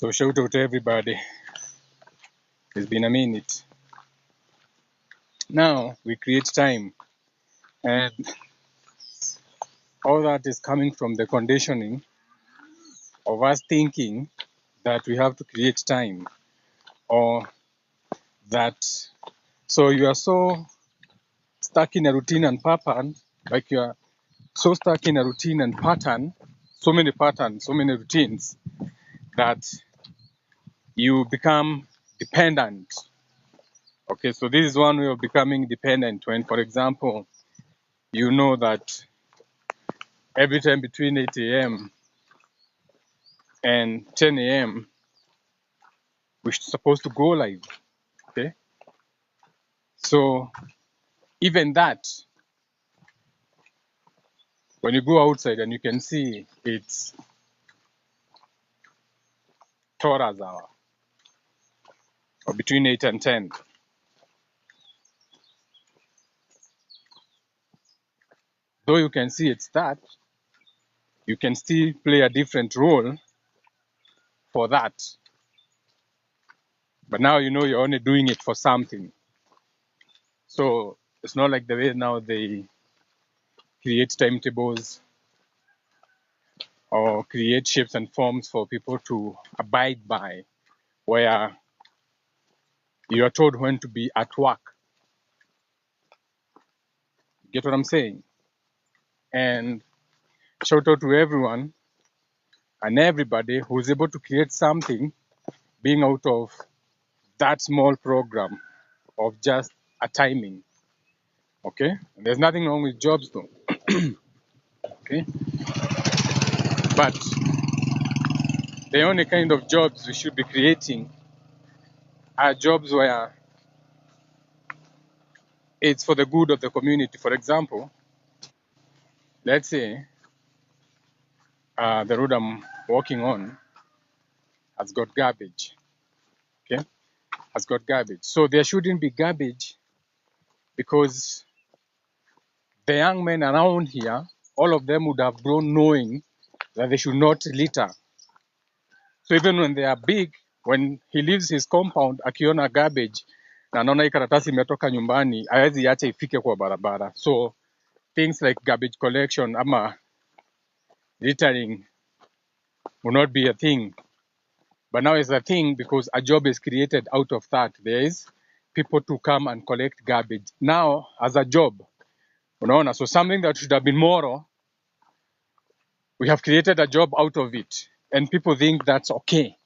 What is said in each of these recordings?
So shout out to everybody. It's been a minute. Now we create time, and all that is coming from the conditioning of us thinking that we have to create time, or that so you are so stuck in a routine and pattern, like you are so stuck in a routine and pattern, so many patterns, so many routines, that you become dependent. Okay, so this is one way of becoming dependent when, for example, you know that every time between 8 a.m. and 10 a.m. we're supposed to go live. Okay, so even that, when you go outside and you can see it's Torah's hour, or between 8 and 10, though you can see it's that, you can still play a different role for that. But now you know you're only doing it for something. So it's not like the way now they create timetables or create shapes and forms for people to abide by, where you are told when to be at work. Get what I'm saying? And shout out to everyone and everybody who's able to create something being out of that small program of just a timing. Okay? And there's nothing wrong with jobs though. Okay? But the only kind of jobs we should be creating are jobs where it's for the good of the community. For example, let's say the road I'm walking on has got garbage. Okay? Has got garbage. So there shouldn't be garbage because the young men around here, all of them would have grown knowing that they should not litter. So even when they are big, when he leaves his compound, akiona garbage na anaona hii karatasi imetoka nyumbani, hawezi acha ifike kwa barabara. So things like garbage collection ama littering will not be a thing. But now it's a thing because a job is created out of that. There is people to come and collect garbage. Now, as a job, unaona, so something that should have been moral, we have created a job out of it. And people think that's okay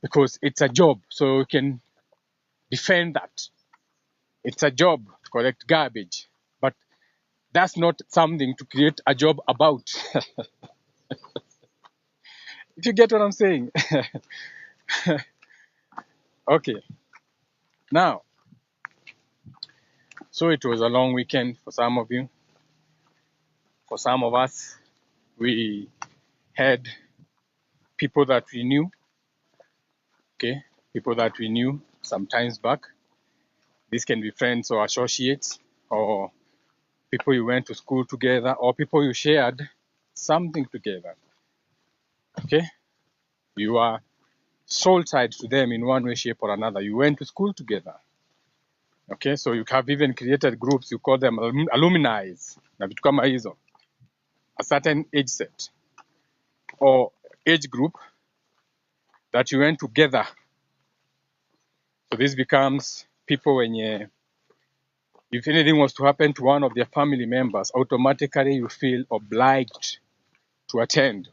because it's a job. So we can defend that. It's a job to collect garbage. But that's not something to create a job about. If you get what I'm saying. Okay. Now, so it was a long weekend for some of you. For some of us, we had people that we knew, okay, people that we knew some times back. This can be friends or associates or people you went to school together or people you shared something together, okay? You are soul tied to them in one way, shape or another. You went to school together, okay? So you have even created groups, you call them alumni, na vitu kama hizo, a certain age set or age group that you went together. So this becomes people when if anything was to happen to one of their family members, automatically you feel obliged to attend.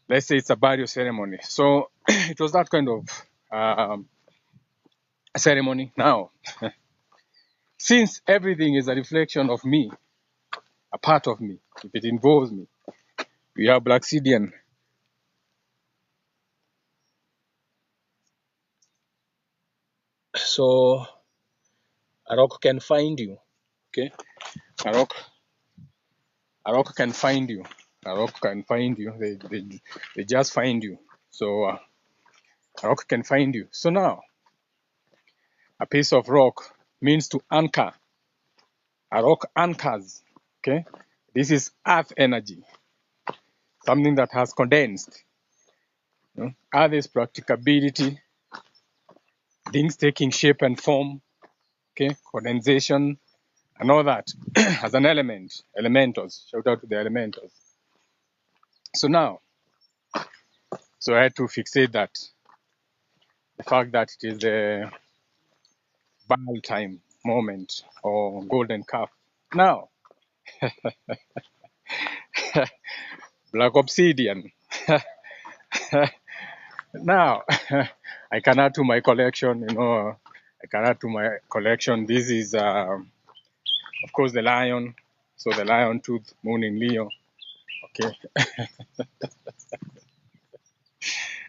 Let's say it's a burial ceremony. So it was that kind of ceremony. Now, since everything is a reflection of me, a part of me, if it involves me, we are Black Sidian. So a rock can find you, okay? A rock can find you. A rock can find you. They just find you. So a rock can find you. So now, a piece of rock means to anchor. A rock anchors, okay? This is earth energy, something that has condensed. Are there's practicability, things taking shape and form, okay, condensation, and all that as an element, elementals. Shout out to the elementals. So now, so I had to fixate that, the fact that it is the Baal time moment or golden calf. Now, black obsidian. Now, I can add to my collection, I can add to my collection. This is, of course, the lion. So the lion tooth, moon in Leo. Okay,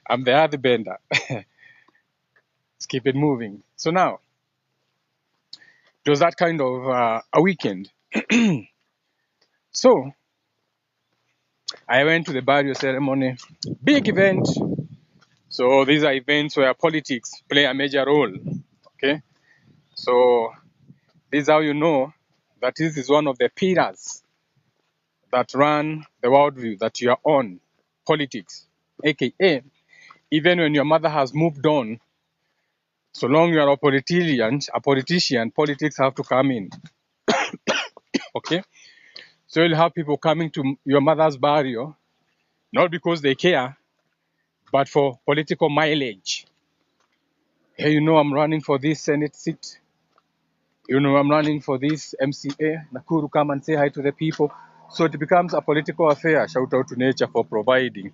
I'm the earth bender. Let's keep it moving. So now, it was that kind of a weekend. So I went to the burial ceremony, big event. So these are events where politics play a major role. Okay, so this is how you know that this is one of the pillars that run the worldview that you are on, politics. AKA, even when your mother has moved on, so long you are a politician, politics have to come in. Okay, so you'll have people coming to your mother's burial, not because they care, but for political mileage. Hey, I'm running for this Senate seat. I'm running for this MCA. Nakuru, come and say hi to the people. So it becomes a political affair. Shout out to nature for providing.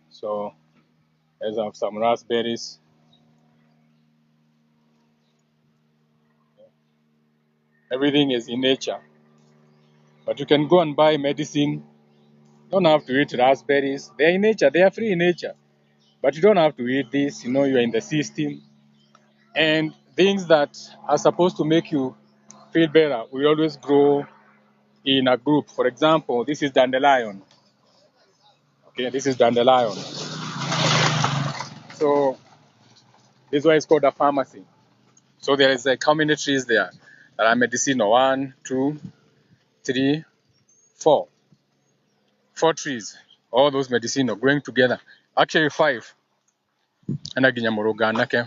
So let's have some raspberries. Everything is in nature. But you can go and buy medicine. Don't have to eat raspberries. They're in nature. They are free in nature. But you don't have to eat this. You're in the system. And things that are supposed to make you feel better, we always grow in a group. For example, this is dandelion. Okay, this is dandelion. So this is why it's called a pharmacy. So there is like how many trees there that are medicinal? 1, 2, 3, 4. 4 trees. All those medicinal growing together. Actually 5. And again, okay.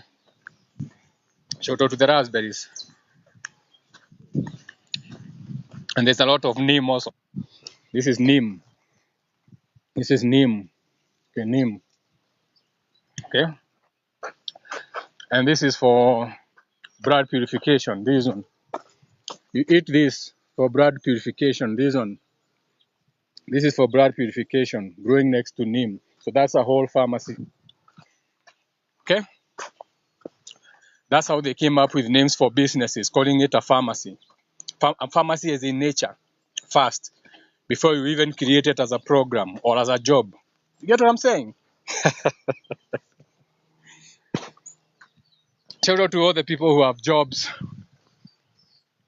Shout out to the raspberries. And there's a lot of neem also. This is neem. This is neem. Okay, neem. Okay. And this is for blood purification. This one. You eat this for blood purification. This one. This is for blood purification, growing next to neem. So that's a whole pharmacy. Okay? That's how they came up with names for businesses, calling it a pharmacy. A pharmacy is in nature first, before you even create it as a program or as a job. You get what I'm saying? Shout out to all the people who have jobs.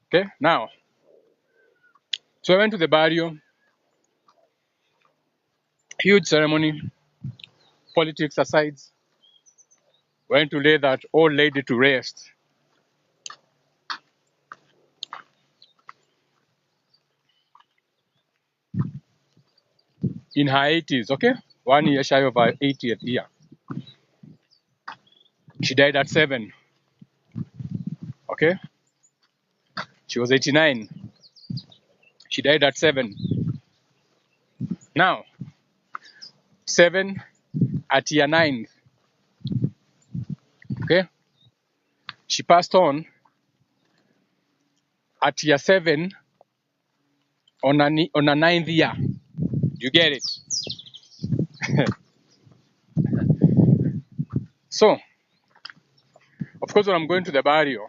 Okay, now, so I went to the burial, huge ceremony, politics aside, went to lay that old lady to rest. In her 80s, okay? 1 year shy of her 80th year. She died at 7, okay? She was 89. She died at 7. Now, 7 at year 9, okay? She passed on at year 7 on a 9th year. Do you get it? So, of course, when I'm going to the burial,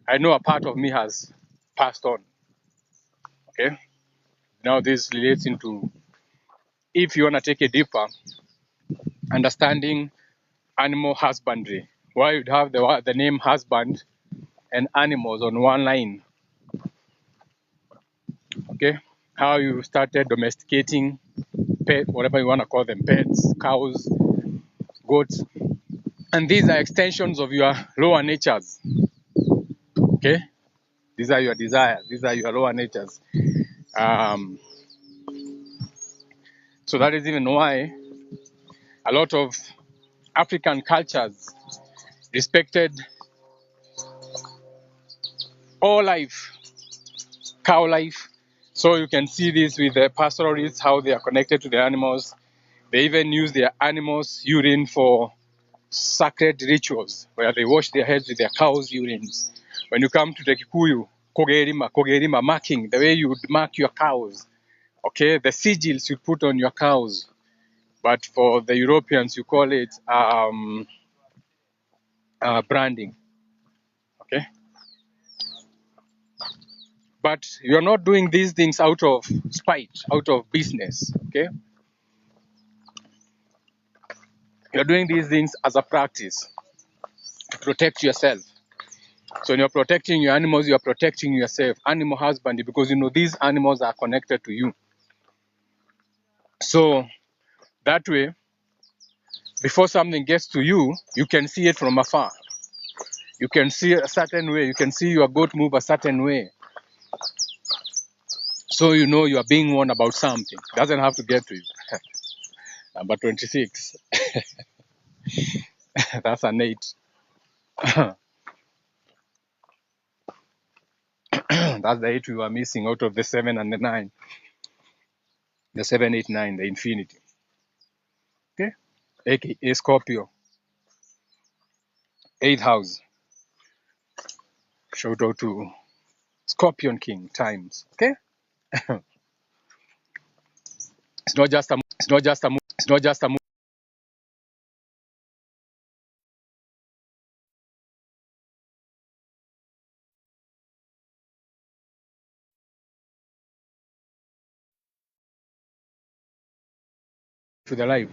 I know a part of me has passed on. Okay? Now this relates into, if you want to take a deeper understanding animal husbandry, why you'd have the name husband and animals on one line. Okay? How you started domesticating pet, whatever you want to call them, pets, cows, goats. And these are extensions of your lower natures. Okay? These are your desires. These are your lower natures. So So that is even why a lot of African cultures respected all life, cow life. So you can see this with the pastoralists, how they are connected to the animals. They even use their animals' urine for sacred rituals, where they wash their heads with their cows' urines. When you come to the Kikuyu, kogerima marking, the way you would mark your cows, okay, the sigils you put on your cows. But for the Europeans, you call it branding, okay? But you're not doing these things out of spite, out of business, okay? You're doing these things as a practice to protect yourself. So when you're protecting your animals, you're protecting yourself. Animal husbandry, because you know these animals are connected to you. So that way, before something gets to you, you can see it from afar. You can see a certain way. You can see your goat move a certain way. So you know you are being warned about something. It doesn't have to get to you. Number 26. That's an 8. That's the 8 we were missing out of the 7 and the 9. The 7, 8, 9, the infinity. Okay? AKA Scorpio. 8th house. Shout out to Scorpion King times. Okay? It's not just a move. It's not just a move to the life.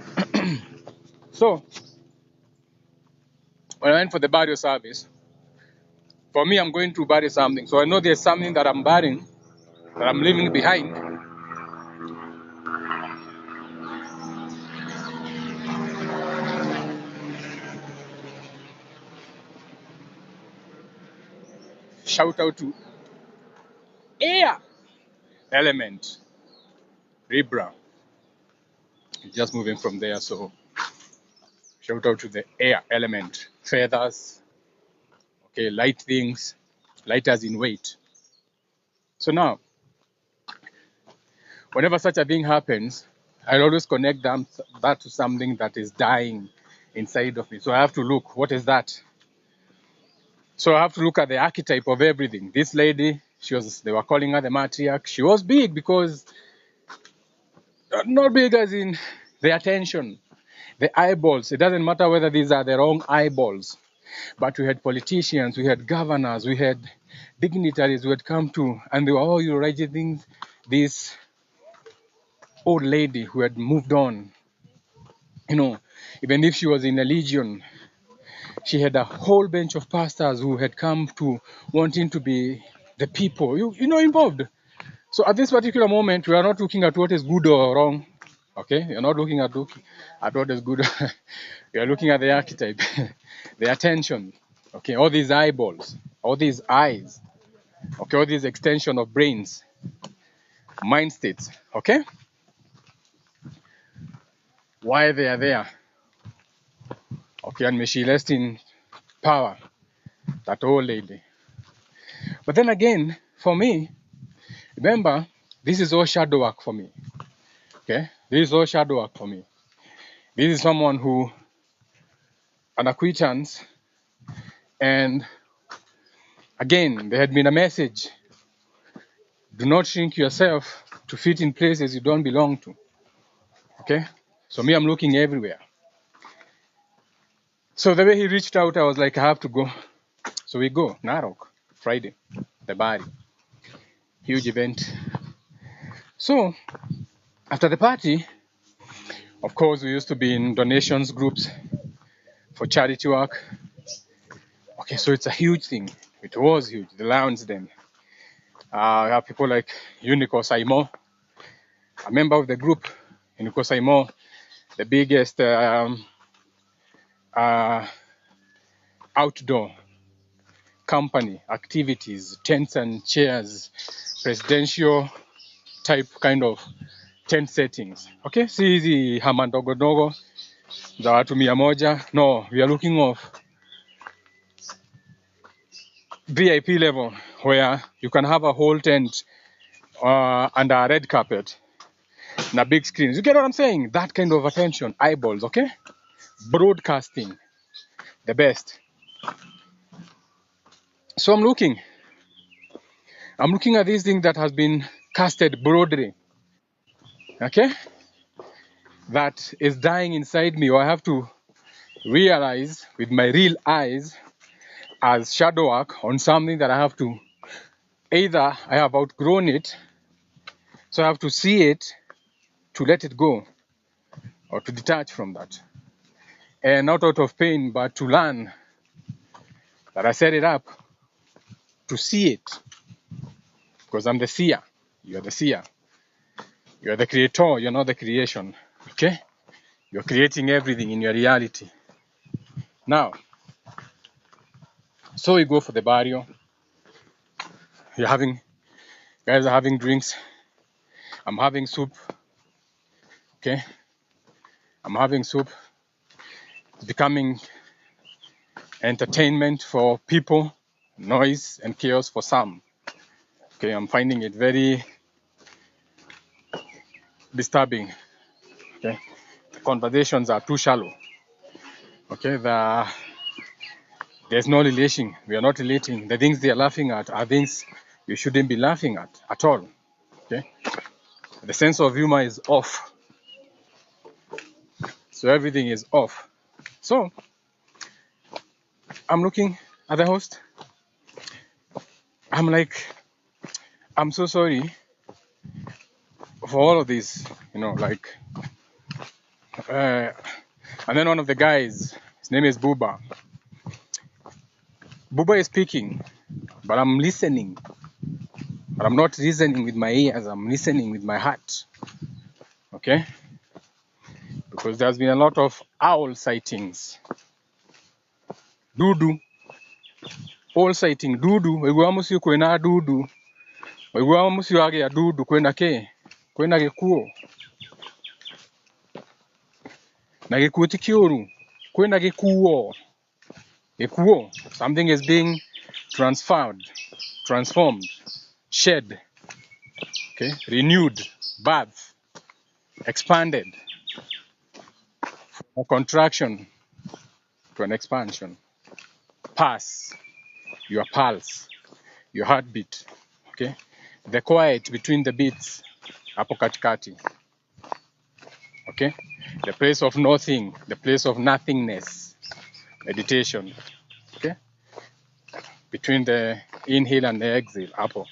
So when I went for the burial service, for me I'm going to bury something. So I know there's something that I'm burying, that I'm leaving behind. Shout out to air element. Libra. Just moving from there, so shout out to the air element. Feathers, okay, light things, light as in weight. So now, whenever such a thing happens, I always connect that to something that is dying inside of me. So I have to look, what is that? So I have to look at the archetype of everything. This lady, they were calling her the matriarch. She was big because, not big as in the attention, the eyeballs. It doesn't matter whether these are the wrong eyeballs. But we had politicians, we had governors, we had dignitaries who had come to, and they were all eulorizing this old lady who had moved on. You know, even if she was in a legion, she had a whole bench of pastors who had come to wanting to be the people, involved. So at this particular moment, we are not looking at what is good or wrong. Okay, you're not looking at what is good. We are looking at the archetype, the attention. Okay, all these eyeballs, all these eyes. Okay, all these extension of brains, mind states. Okay, why they are there. Okay, and may she rest in power, that old lady. But then again, for me, remember, this is all shadow work for me. Okay, this is all shadow work for me. This is someone who, an acquaintance, and again, there had been a message: do not shrink yourself to fit in places you don't belong to. Okay, so me, I'm looking everywhere. So the way he reached out, I was like, I have to go. So we go, Narok, Friday, the body, huge event. So after the party, of course, we used to be in donations groups for charity work. Okay, so it's a huge thing. It was huge, the Lions Den. We have people like Unico Saimo, a member of the group. Unico Saimo, the biggest outdoor company, activities, tents and chairs, presidential type kind of tent settings. Okay, see hizi hama ndogo ndogo za watu 100. No, we are looking of VIP level where you can have a whole tent under a red carpet na big screens. You get what I'm saying? That kind of attention, eyeballs, okay? Broadcasting, the best. So I'm looking at this thing that has been casted broadly, okay? That is dying inside me, or I have to realize with my real eyes as shadow work on something that I have to, either I have outgrown it, so I have to see it to let it go or to detach from that. And not out of pain, but to learn that I set it up to see it, because I'm the seer. You're the seer. You're the creator. You're not the creation. Okay? You're creating everything in your reality. Now, so we go for the burial. Guys are having drinks. I'm having soup. Okay? I'm having soup. It's becoming entertainment for people, noise and chaos for some. Okay, I'm finding it very disturbing. Okay? The conversations are too shallow. Okay, there's no relation. We are not relating. The things they are laughing at are things you shouldn't be laughing at all. Okay, the sense of humor is off. So everything is off. So I'm looking at the host. I'm like, I'm so sorry for all of this. Like, and then one of the guys, his name is Buba. Buba is speaking, but I'm listening. But I'm not listening with my ears. I'm listening with my heart. Okay, because there's been a lot of owl sightings. Dudu, owl sighting. Dudu, wegwa musi kwena dudu. Wegwa musi wage ya dudu kwenda ke. Kwenda gekuo. Na gekuo tikiuru. Kwenda gekuo. Gekuo. Something is being transformed, shed, okay, renewed, birth, expanded, from a contraction to an expansion. Pass, your pulse, your heartbeat, okay, the quiet between the beats, hapo katikati, okay, the place of nothing, the place of nothingness, meditation, okay, between the inhale and the exhale, hapo.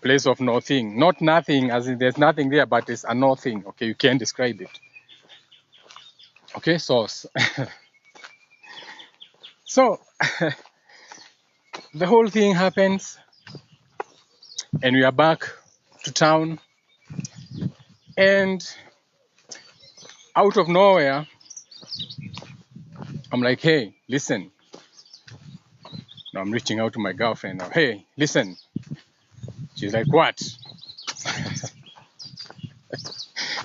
Place of nothing, not nothing as in there's nothing there, but it's a nothing. Okay, you can't describe it. Okay, source. So the whole thing happens, and we are back to town, and out of nowhere, I'm like, hey, listen. Now I'm reaching out to my girlfriend now. Hey, listen. She's like, what?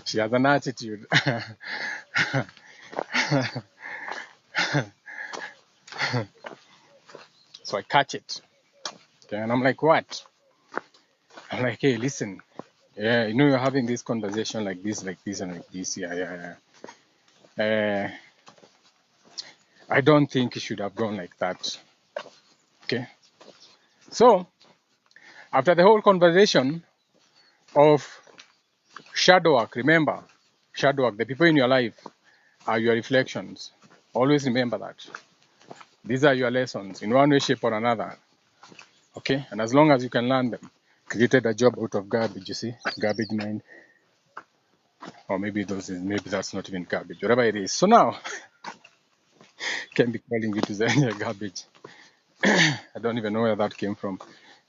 She has an attitude. So I catch it. Okay, and I'm like, what? I'm like, hey, listen. Yeah, you're having this conversation like this, and like this. Yeah. I don't think it should have gone like that. Okay. So, after the whole conversation of shadow work, remember, shadow work, the people in your life are your reflections. Always remember that. These are your lessons in one way, shape, or another. Okay? And as long as you can learn them, created a job out of garbage, you see? Garbage mind. Or maybe that's not even garbage, whatever it is. So now, can be calling you to the garbage. I don't even know where that came from.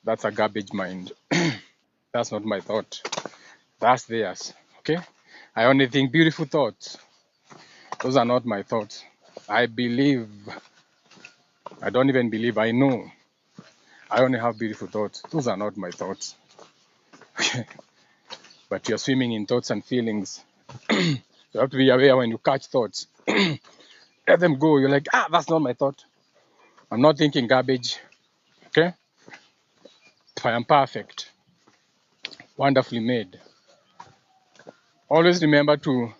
That's a garbage mind. That's not my thought. That's theirs. Okay? I only think beautiful thoughts. Those are not my thoughts. I don't even believe, I know. I only have beautiful thoughts. Those are not my thoughts. Okay? but you're swimming in thoughts and feelings. You have to be aware when you catch thoughts. Let them go. You're like, that's not my thought. I'm not thinking garbage. Okay? I am perfect, wonderfully made. Always remember to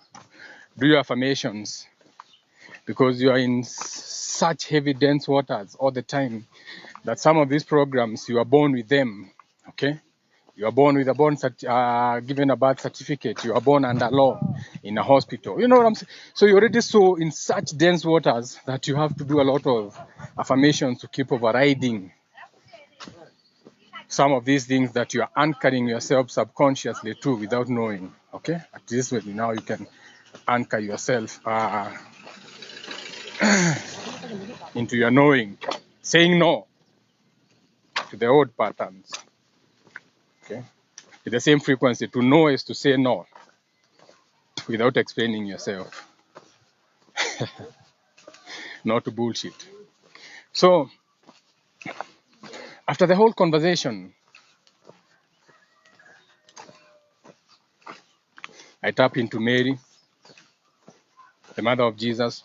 do your affirmations because you are in such heavy, dense waters all the time that some of these programs, you are born with them. Okay? You are born with given a birth certificate. You are born under law in a hospital. You know what I'm saying? So you're already so in such dense waters that you have to do a lot of affirmations to keep overriding some of these things that you are anchoring yourself subconsciously to without knowing. Okay? At this way, now you can anchor yourself into your knowing, saying no to the old patterns. Okay? With the same frequency, to know is to say no without explaining yourself. Not to bullshit. So, after the whole conversation, I tap into Mary, the mother of Jesus,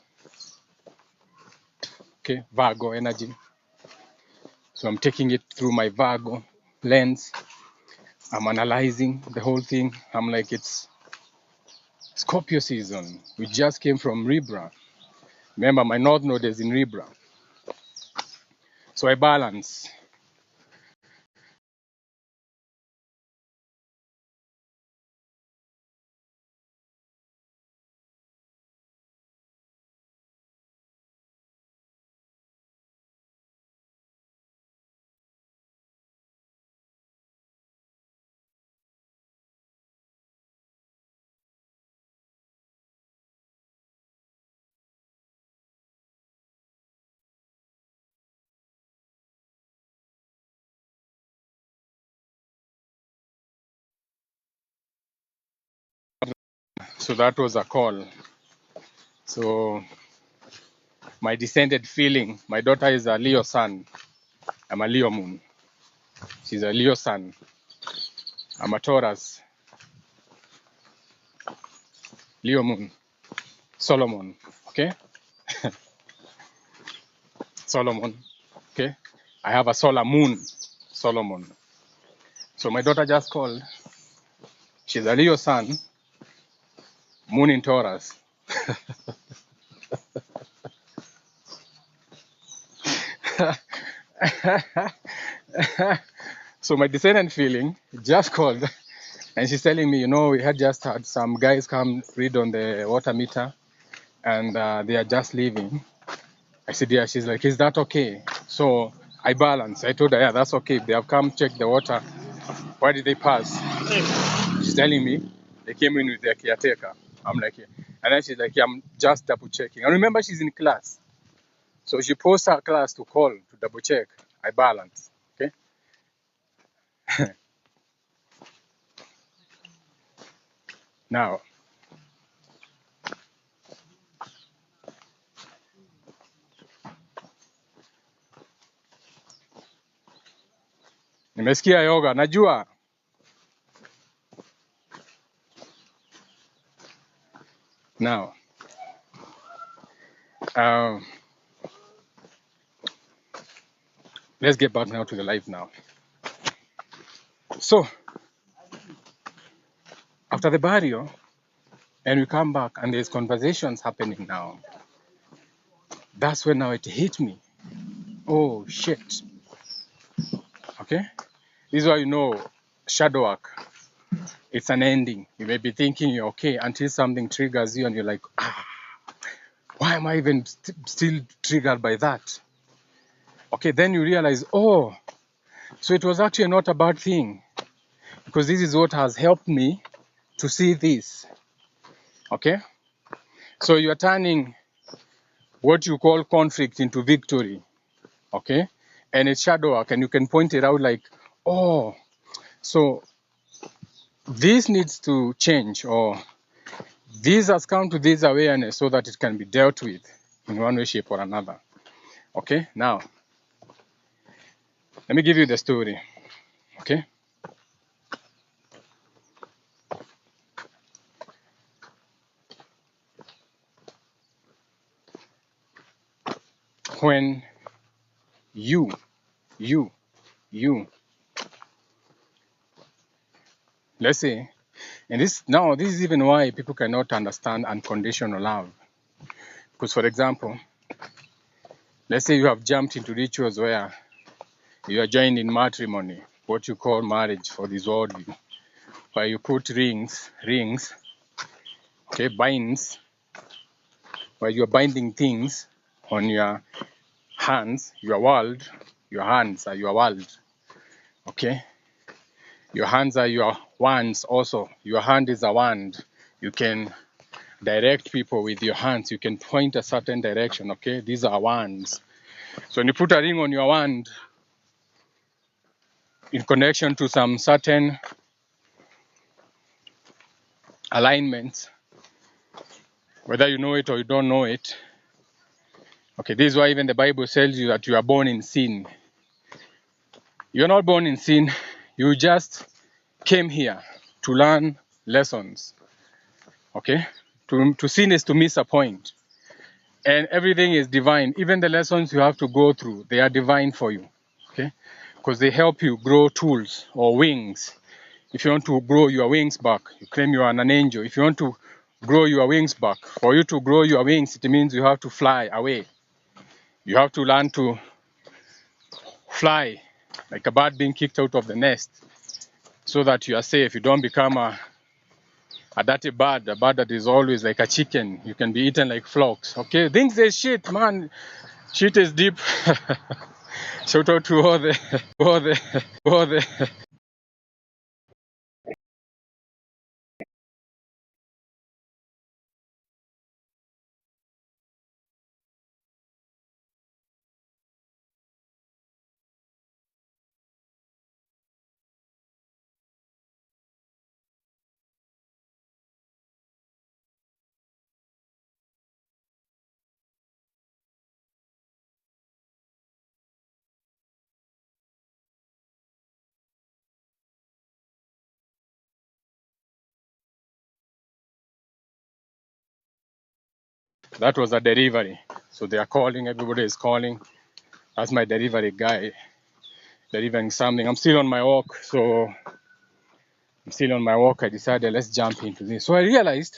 okay, Virgo energy. So I'm taking it through my Virgo lens. I'm analyzing the whole thing. I'm like, it's Scorpio season. We just came from Libra. Remember, my North Node is in Libra. So I balance. So that was a call. So my descended feeling, my daughter is a Leo sun. I'm a Leo moon. She's a Leo sun. I'm a Taurus, Leo moon, Solomon. Okay? Solomon. Okay? I have a solar moon, Solomon. So my daughter just called. She's a Leo sun, moon in Taurus. So my descendant feeling just called and she's telling me, we had just had some guys come read on the water meter and they are just leaving. I said, yeah. She's like, is that okay? So I balance. I told her, yeah, that's okay. If they have come check the water, why did they pass? She's telling me they came in with their caretaker. I'm like, yeah. And then she's like, yeah, I'm just double checking. And remember, she's in class. So she posts her class to call to double check. I balance. Okay. Now, nimesikia yoga, najua. Now, let's get back now to the life now. So, after the burial, and we come back and there's conversations happening now. That's when now it hit me. Oh, shit. Okay? This is why shadow work. It's an ending. You may be thinking you're okay until something triggers you and you're like, why am I even still triggered by that? Okay, then you realize, so it was actually not a bad thing because this is what has helped me to see this. Okay? So you're turning what you call conflict into victory. Okay? And it's shadow work and you can point it out like, so this needs to change or this has come to this awareness so that it can be dealt with in one way, shape or another. Okay? Now, let me give you the story. Okay? when you, let's say, and this is even why people cannot understand unconditional love. Because, for example, let's say you have jumped into rituals where you are joined in matrimony, what you call marriage for this worldview, where you put rings, okay, binds, where you're binding things on your hands, your world, your hands are your world, okay? Your hands are your wands also. Your hand is a wand. You can direct people with your hands. You can point a certain direction, okay? These are wands. So when you put a ring on your wand in connection to some certain alignments, whether you know it or you don't know it, okay, this is why even the Bible tells you that you are born in sin. You're not born in sin. You just came here to learn lessons, okay? To sin is to miss a point. And everything is divine. Even the lessons you have to go through, they are divine for you, okay? Because they help you grow tools or wings. If you want to grow your wings back, you claim you are an angel. If you want to grow your wings back, for you to grow your wings, it means you have to fly away. You have to learn to fly like a bird being kicked out of the nest so that you are safe. You don't become a dirty bird, a bird that is always like a chicken. You can be eaten like frogs, okay? Things they shit, man. Shit is deep. Shout out to all the. That was a delivery. So they are calling, everybody is calling. That's my delivery guy delivering something. I'm still on my walk, I decided let's jump into this. So I realized,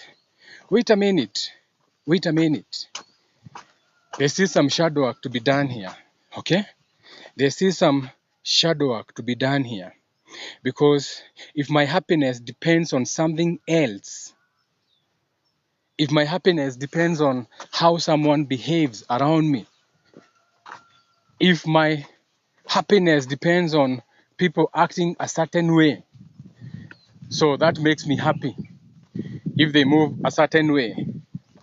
wait a minute. There's still some shadow work to be done here, okay? There's still some shadow work to be done here. Because if my happiness depends on something else, if my happiness depends on how someone behaves around me, if my happiness depends on people acting a certain way, so that makes me happy. If they move a certain way,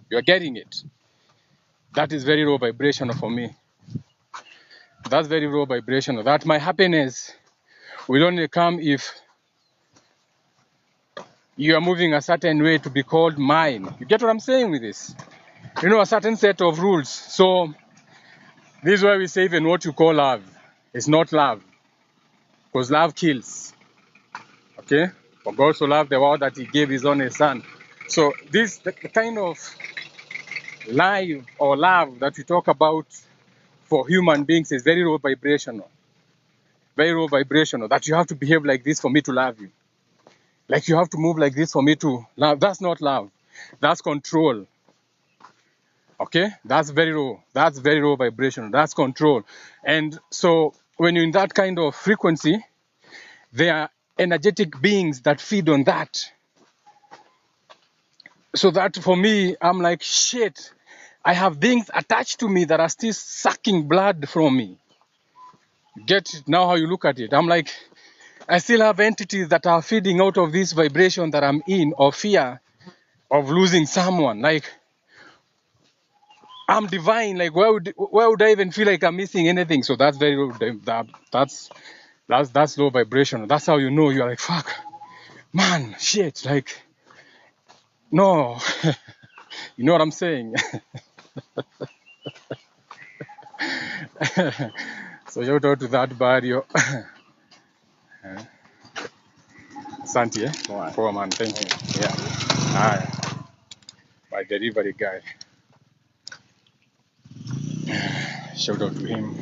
you're getting it. That is very low vibrational for me. That's very low vibrational. That my happiness will only come if you are moving a certain way to be called mine. You get what I'm saying with this? You know, a certain set of rules. So this is why we say even what you call love is not love. Because love kills. Okay? For God so loved the world that he gave his only son. So this the kind of life or love that we talk about for human beings is very low vibrational. Very low vibrational. That you have to behave like this for me to love you. Like you have to move like this for me to love. That's not love. That's control. Okay? That's very low. That's very low vibration. That's control. And so when you're in that kind of frequency, there are energetic beings that feed on that. So that for me, I'm like, shit, I have things attached to me that are still sucking blood from me. Get it now how you look at it. I'm like, I still have entities that are feeding out of this vibration that I'm in, of fear of losing someone. Like, I'm divine. Like, where would I even feel like I'm missing anything? So that's very low. That's low vibration. That's how you know you're like, fuck, man, shit. Like, no, you know what I'm saying? So shout out to that barrio. Santi, eh? Poor man, thank you. Yeah. My delivery guy. Shout out to him.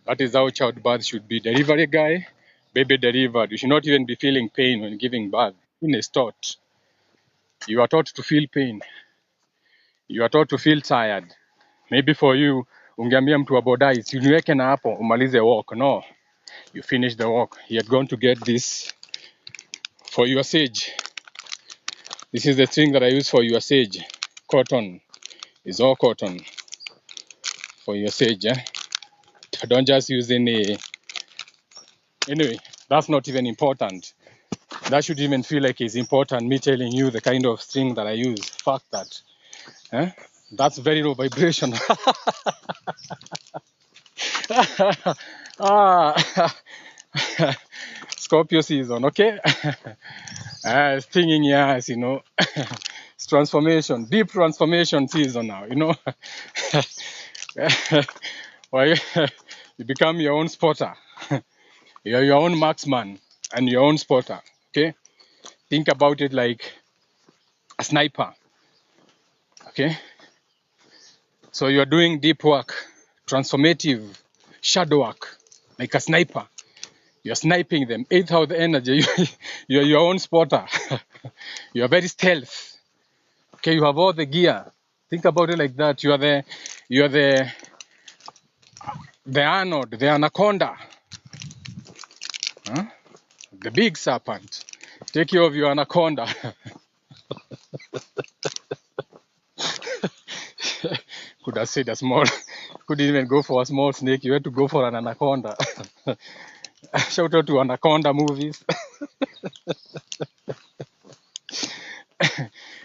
That is how childbirth should be. Delivery guy, baby delivered. You should not even be feeling pain when giving birth. In is taught. You are taught to feel pain. You are taught to feel tired. Maybe for you, ungeambia mtu wa boda niweke na hapo umalize walk. No, you finish the walk. You are going to get this for your sage. This is the string that I use for your sage. Cotton. It's all cotton for your sage. Don't just use any. Anyway, that's not even important. That should even feel like it's important, me telling you the kind of string that I use. Fuck that. That's very low vibration. Scorpio season, okay? Stinging your ass, you know. It's transformation, deep transformation season now, you know. Well, you become your own spotter. You're your own marksman and your own spotter, okay? Think about it like a sniper, okay? So you're doing deep work, transformative shadow work, like a sniper. You're sniping them, 8,000 energy. You're your own spotter. You're very stealth. Okay, you have all the gear. Think about it like that. You're the Arnold, the anaconda, huh? The big serpent. Take care of your anaconda. Could have said a small, couldn't even go for a small snake. You had to go for an anaconda. Shout out to anaconda movies.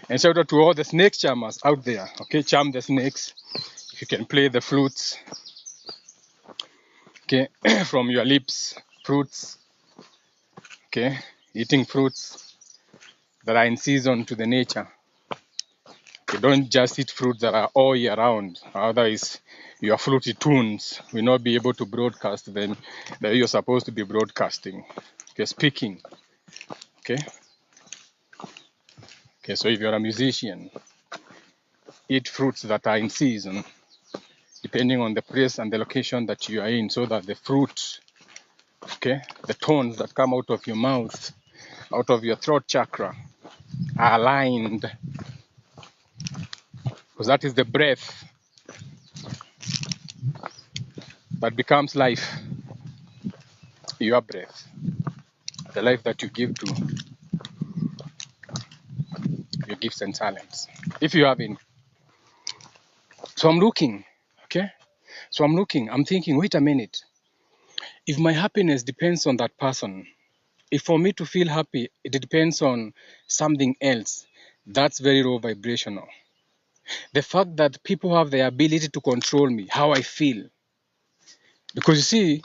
And shout out to all the snake charmers out there. Okay, charm the snakes. If you can play the flutes, okay, from your lips, fruits, okay, eating fruits that are in season to the nature. Okay, don't just eat fruits that are all year round. Otherwise, your fruity tunes will not be able to broadcast then that you're supposed to be broadcasting. Okay, speaking. Okay. Okay, so if you're a musician, eat fruits that are in season, depending on the place and the location that you are in, so that the fruit, okay, the tones that come out of your mouth, out of your throat chakra, are aligned. Because that is the breath that becomes life. Your breath, the life that you give to your gifts and talents. If you have any. So I'm looking, okay? So I'm thinking, wait a minute. If my happiness depends on that person, if for me to feel happy, it depends on something else, that's very low vibrational. The fact that people have the ability to control me, how I feel. Because you see,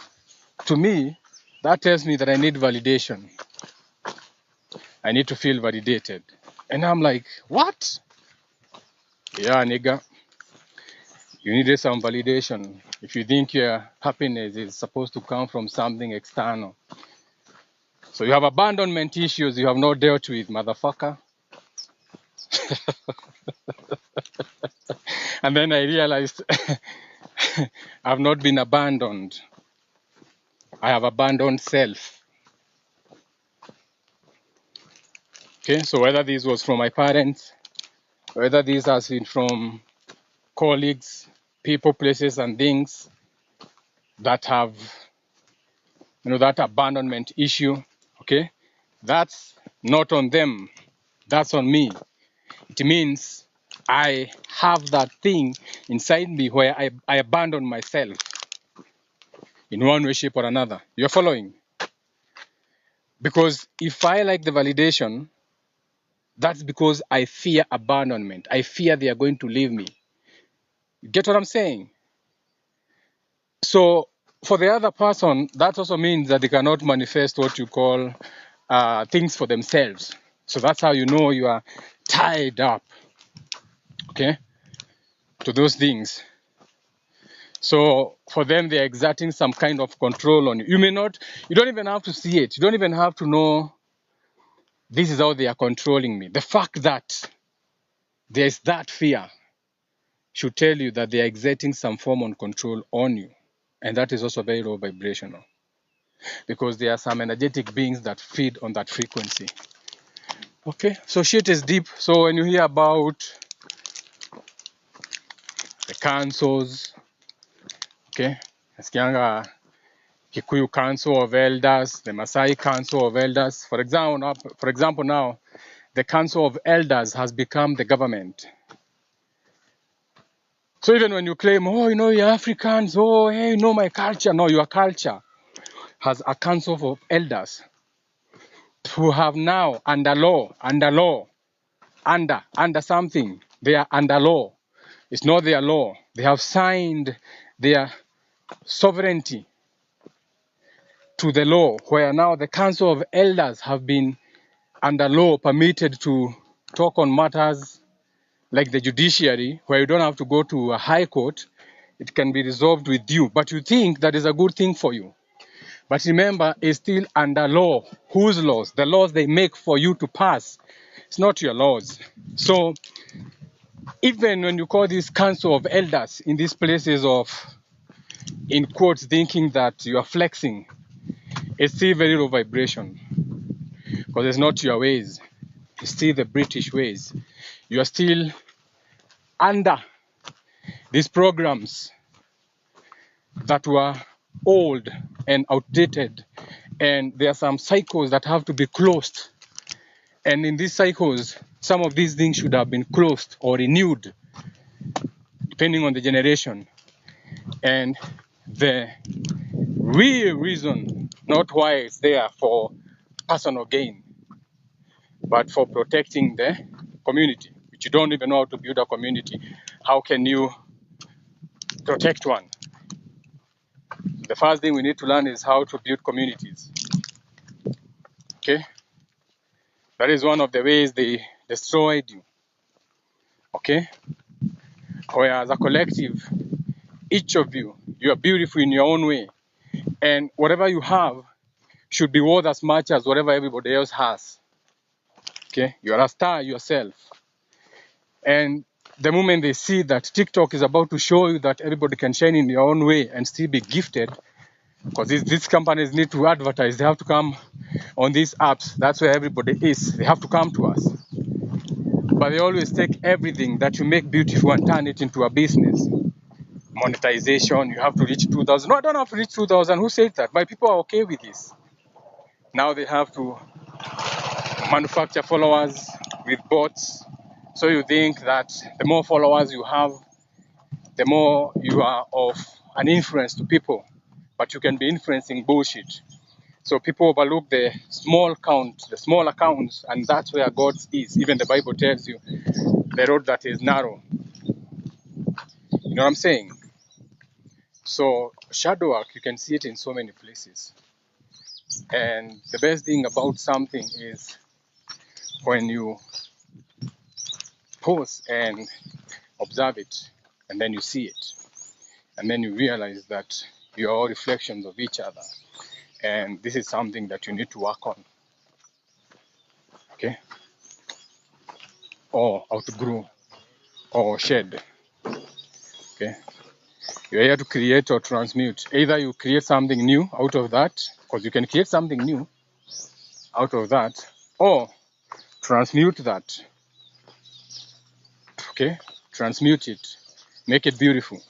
to me, that tells me that I need validation. I need to feel validated. And I'm like, what? Yeah, nigga. You needed some validation. If you think your happiness is supposed to come from something external. So you have abandonment issues you have not dealt with, motherfucker. And then I realized I've not been abandoned. I have abandoned self. Okay, so whether this was from my parents, whether this has been from colleagues, people, places, and things that have, that abandonment issue, okay, that's not on them, that's on me. It means I have that thing inside me where I abandon myself in one way, shape, or another. You're following? Because if I like the validation, that's because I fear abandonment. I fear they are going to leave me. You get what I'm saying? So for the other person, that also means that they cannot manifest what you call things for themselves. So that's how you know you are tied up, okay, to those things. So for them, they're exerting some kind of control on you. You don't even have to see it. You don't even have to know This is how they are controlling me. The fact that there is that fear should tell you that they are exerting some form of control on you. And that is also very low vibrational, because there are some energetic beings that feed on that frequency. Okay, so shit is deep. So when you hear about the councils, okay, nasikianga Kikuyu Council of Elders, the Maasai Council of Elders. For example, now the Council of Elders has become the government. So even when you claim, oh, you know, you're Africans, oh, hey, you know my culture. No, your culture has a council of elders who have now under something. They are under law. It's not their law. They have signed their sovereignty to the law, where now the council of elders have been under law permitted to talk on matters like the judiciary, where you don't have to go to a high court. It can be resolved with you, but you think that is a good thing for you. But remember, it's still under law. Whose laws? The laws they make for you to pass. It's not your laws. So even when you call this council of elders in these places of, in quotes, thinking that you are flexing, it's still very low vibration, because it's not your ways. It's still the British ways. You are still under these programs that were old and outdated, and there are some cycles that have to be closed. And in these cycles, some of these things should have been closed or renewed, depending on the generation. And the real reason, not why it's there for personal gain, but for protecting the community, which you don't even know how to build a community. How can you protect one? The first thing we need to learn is how to build communities. Okay? That is one of the ways they destroyed you. Okay? Whereas a collective, each of you, you are beautiful in your own way. And whatever you have should be worth as much as whatever everybody else has. Okay? You are a star yourself. And the moment they see that TikTok is about to show you that everybody can shine in their own way and still be gifted, because these companies need to advertise, they have to come on these apps. That's where everybody is. They have to come to us. But they always take everything that you make beautiful and turn it into a business. Monetization, you have to reach 2,000. No, I don't have to reach 2,000. Who said that? But people are okay with this. Now they have to manufacture followers with bots. So you think that the more followers you have, the more you are of an influence to people. But you can be influencing bullshit. So people overlook the small accounts, and that's where God is. Even the Bible tells you the road that is narrow. You know what I'm saying? So shadow work, you can see it in so many places. And the best thing about something is when you pause and observe it, and then you see it, and then you realize that you are all reflections of each other. And this is something that you need to work on. Okay? Or outgrow, or shed. Okay? You're here to create or transmute. Either you create something new out of that, because you can create something new out of that, or transmute that. Okay? Transmute it. Make it beautiful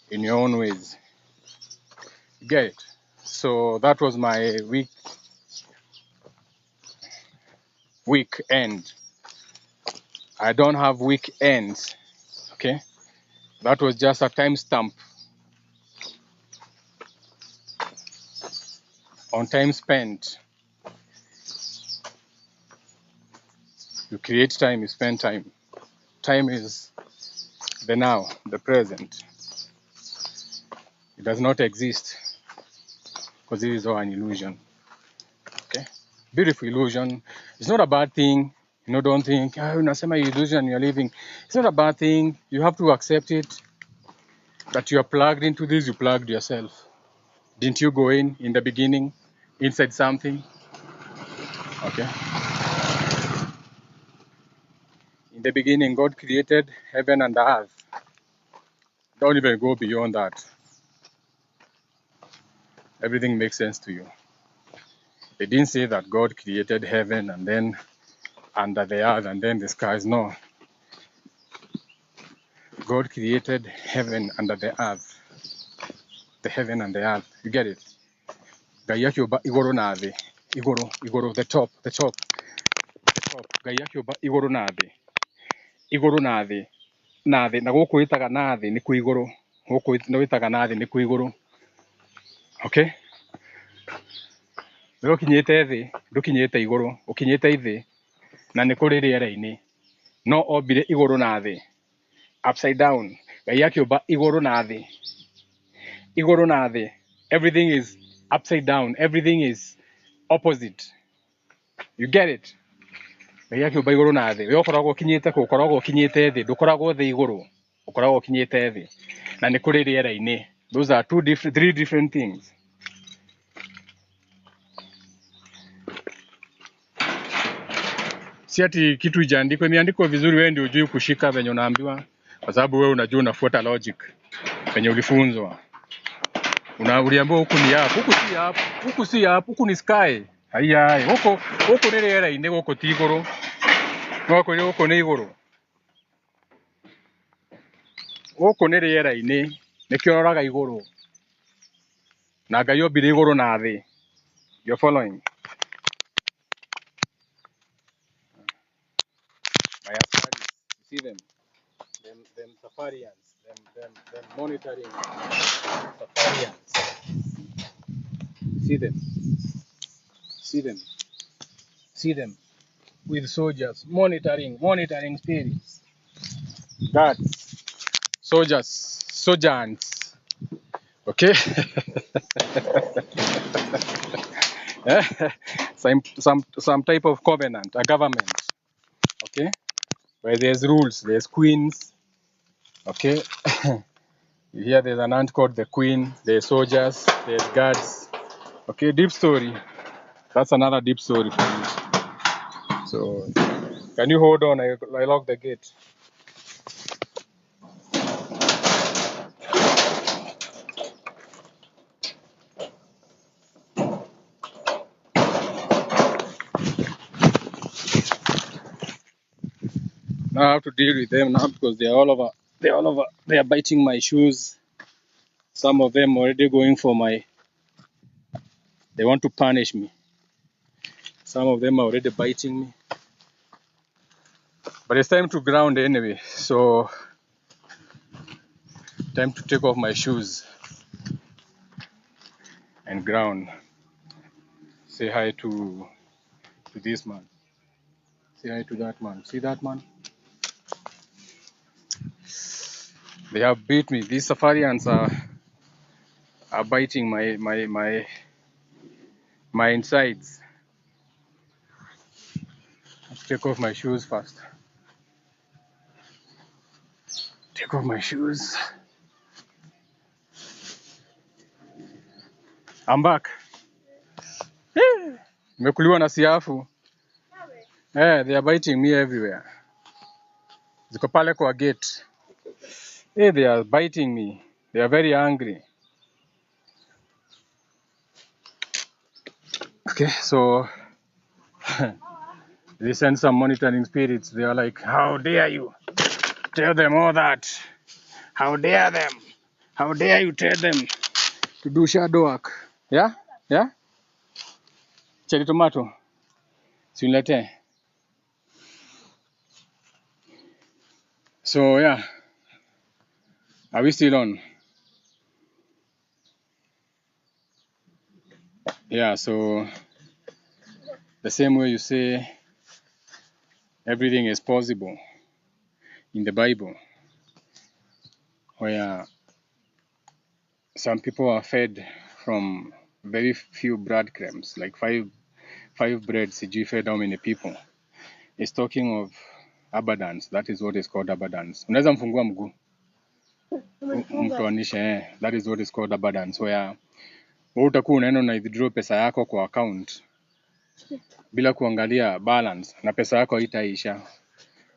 in your own ways. Get it? So that was my weekend. I don't have weekends. Okay? That was just a timestamp on time spent. You create time, you spend time. Time is the now, the present. It does not exist, because it is all an illusion. Okay? Beautiful illusion. It's not a bad thing. You know, don't think, unasema illusion, you're living. It's not a bad thing. You have to accept it. That you are plugged into this, you plugged yourself. Didn't you go in the beginning, inside something? Okay. In the beginning, God created heaven and earth. Don't even go beyond that. Everything makes sense to you. They didn't say that God created heaven and then under the earth and then the skies. No. God created heaven under the earth. The heaven and the earth. You get it? Ngai akiumba iguru na thi. Iguru, the top. Ngai akiumba iguru na thi. Iguru na thi. Na thi. Na guku itaga na thi ni ku iguru. Guku no itaga na thi ni ku iguru. Okay? Wewe ukinyite thi, ndukinyite iguru, ukinyite thi na ni kuri riera-ini. No ombire iguru na thi. Upside down. Ngai akiumba iguru na thi. Iguru na thi. Everything is upside down. Everything is opposite. You get it? Ngai akiumba iguru na thi. Wewe ukoragwo ukinyite ku, ukoragwo ukinyite thi, ndukoragwo thi iguru. Ukoragwo ukinyite thi. Na ni kuri riera-ini. Those are three different things. Si ati kitu ijaandikwa, imeandikwa vizuri, wewe ndio ujui kushika venye unaambiwa, kwa sababu wewe unajua unafuata logic venye ulifunzwa. Uliambiwa huku ni hapo, huku si hapo, huku si hapo, huku ni sky. Haya, huko ni riera-ini, huko ti iguru. Huko ni iguru. Huko ni riera-ini, nikio roraga iguru. Na Ngai ombire iguru na thi. You're following? My studies, you see them? Them safarians, them monitoring safarians. See them with soldiers monitoring spirits, guards, soldiers. Okay. Some type of covenant, a government. Okay, where there's rules, there's queens. Okay. Here there's an aunt called the queen, there's soldiers, there's guards. Okay, deep story. That's another deep story for you. So, can you hold on? I lock the gate. Now I have to deal with them now because they're all over. They are biting my shoes. Some of them already going for my. They want to punish me. Some of them are already biting me. But it's time to ground anyway. So, time to take off my shoes and ground. Say hi to this man. Say hi to that man. See that man? They have beat me. These safarians are biting my insides. Let's take off my shoes first. Take off my shoes. I'm back. Nimekuliwa na siafu. They are biting me everywhere. Ziko pale kwa gate. They are biting me. They are very angry. Okay, so they send some monitoring spirits. They are like, how dare you tell them all that? How dare them? How dare you tell them to do shadow work? Yeah? Yeah? Cherry tomato. Sinilete. So yeah. Are we still on? Yeah, so the same way you say everything is possible in the Bible, where some people are fed from very few breadcrumbs, like five breads, sijui fed how many people. It's talking of abundance. That is what is called abundance. Unaweza mfungua mguu mtoanishe, that is what is called abundance, where wewe utakuwa unaenda na withdraw pesa yako kwa account bila kuangalia balance na pesa yako haitaisha.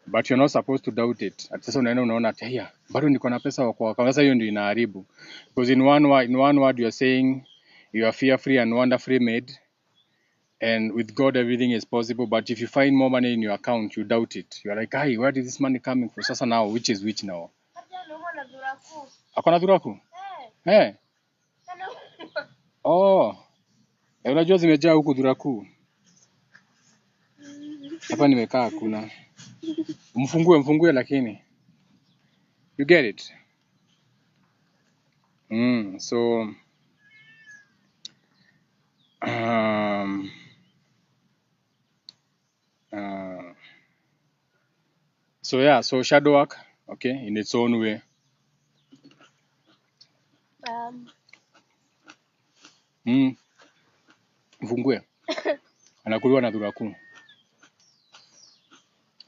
But you're not supposed to doubt it. At sasa unaenda unaona ati haya, bado niko na pesa kwa account. Sasa hiyo ndio inaharibu. Because in one word you're saying you are fear free and wonder free made, and with God everything is possible. But if you find more money in your account, you doubt it. You're like, hey, where is this money coming from? Sasa now, which is which now? Akona dhuraku? Eh. Oh. Unajua zimejaa huku dhuraku. Hapa nimekaa hakuna. Mfungue lakini. You get it? So so yeah, so shadow work, okay, in its own way. Mfungue. Anakuliwa na dhuraku.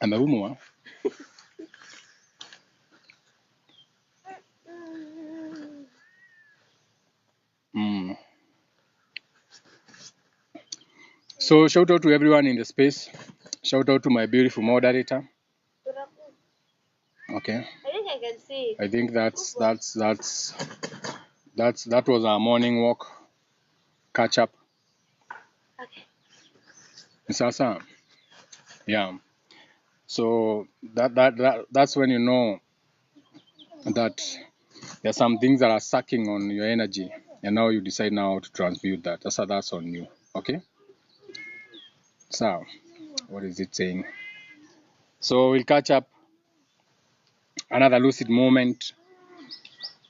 Ameumwa. So shout out to everyone in the space. Shout out to my beautiful moderator. Okay. I think I can see it. I think that was our morning walk catch up. Okay. Sasa. Yeah. So that's when you know that there's some things that are sucking on your energy, and now you decide now how to transmute that. That's on you. Okay. So what is it saying? So we'll catch up another lucid moment.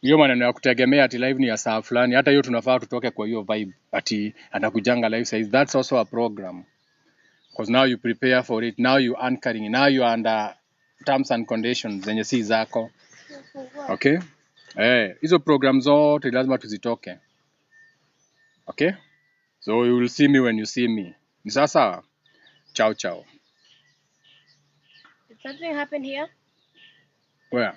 Hiyo maneno ya kutegemea ati live ni ya saa fulani, hata hiyo tunafaa tutoke kwa hiyo vibe ati atakujanga live size. That's also a program, because now you prepare for it, now you anchoring, now you under terms and conditions zenye si zako. Okay, hizo program zote lazima tuzitoke. Okay, so you will see me when you see me. Ni sasa, ciao. Did something happen here? Where?